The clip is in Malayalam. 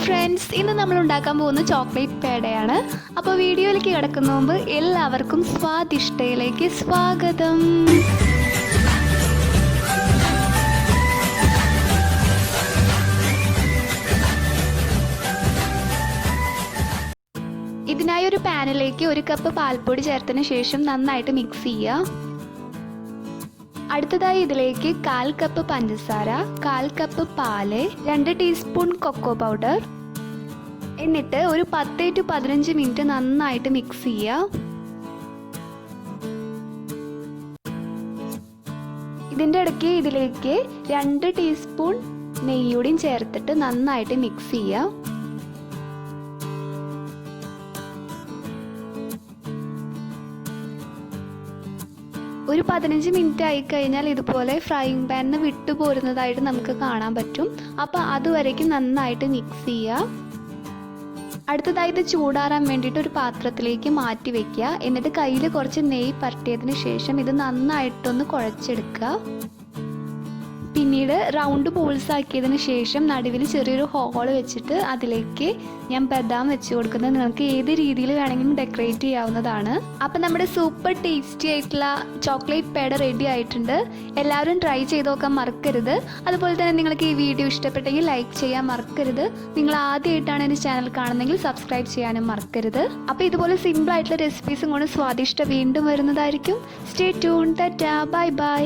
ഫ്രണ്ട്സ്, ഇന്ന് നമ്മൾ ഉണ്ടാക്കാൻ പോകുന്ന ചോക്ലേറ്റ് പേടയാണ്. അപ്പോൾ വീഡിയോയിലേക്ക് കിടക്കുന്ന മുമ്പ് എല്ലാവർക്കും സ്വാദിഷ്ടയിലേക്ക് സ്വാഗതം. ഇതിനായി ഒരു പാനിലേക്ക് 1 കപ്പ് പാൽപ്പൊടി ചേർത്തതിന് ശേഷം നന്നായിട്ട് മിക്സ് ചെയ്യുക. അടുത്തതായി ഇതിലേക്ക് 1/4 കപ്പ് പഞ്ചസാര, 1/4 കപ്പ് പാല്, 2 ടീസ്പൂൺ കൊക്കോ പൗഡർ, എന്നിട്ട് ഒരു 10 to 15 മിനിറ്റ് നന്നായിട്ട് മിക്സ് ചെയ്യുക. ഇതിൻ്റെ ഇടയ്ക്ക് ഇതിലേക്ക് 2 ടീസ്പൂൺ നെയ്യൂടിയും ചേർത്തിട്ട് നന്നായിട്ട് മിക്സ് ചെയ്യുക. ഒരു 15 മിനിറ്റ് ആയി കഴിഞ്ഞാൽ ഇതുപോലെ ഫ്രൈയിങ് പാനിൽ നിന്ന് വിട്ടു പോരുന്നതായിട്ട് നമുക്ക് കാണാൻ പറ്റും. അപ്പോൾ അതുവരേക്കും നന്നായിട്ട് മിക്സ് ചെയ്യുക. അടുത്തതായി ഇത് ചൂടാറാൻ വേണ്ടിയിട്ട് ഒരു പാത്രത്തിലേക്ക് മാറ്റി വെക്കുക. എന്നിട്ട് കയ്യിൽ കുറച്ച് നെയ്യ് പരട്ടിയതിന് ശേഷം ഇത് നന്നായിട്ടൊന്ന് കുഴച്ചെടുക്കുക. പിന്നീട് റൗണ്ട് ബോൾസ് ആക്കിയതിന് ശേഷം നടുവിൽ ചെറിയൊരു ഹോൾ വെച്ചിട്ട് അതിലേക്ക് ഞാൻ ബദാം വെച്ച് കൊടുക്കുന്നത്. നിങ്ങൾക്ക് ഏത് രീതിയിൽ വേണമെങ്കിലും ഡെക്കറേറ്റ് ചെയ്യാവുന്നതാണ്. അപ്പം നമ്മുടെ സൂപ്പർ ടേസ്റ്റി ആയിട്ടുള്ള ചോക്ലേറ്റ് പേട റെഡി ആയിട്ടുണ്ട്. എല്ലാവരും ട്രൈ ചെയ്ത് നോക്കാൻ മറക്കരുത്. അതുപോലെ തന്നെ നിങ്ങൾക്ക് ഈ വീഡിയോ ഇഷ്ടപ്പെട്ടെങ്കിൽ ലൈക്ക് ചെയ്യാൻ മറക്കരുത്. നിങ്ങൾ ആദ്യമായിട്ടാണ് എൻ്റെ ചാനൽ കാണുന്നതെങ്കിൽ സബ്സ്ക്രൈബ് ചെയ്യാനും മറക്കരുത്. അപ്പോൾ ഇതുപോലെ സിമ്പിൾ ആയിട്ടുള്ള റെസിപ്പീസും കൊണ്ട് സ്വാദിഷ്ട വീണ്ടും വരുന്നതായിരിക്കും. Stay tune. Tata, bye bye.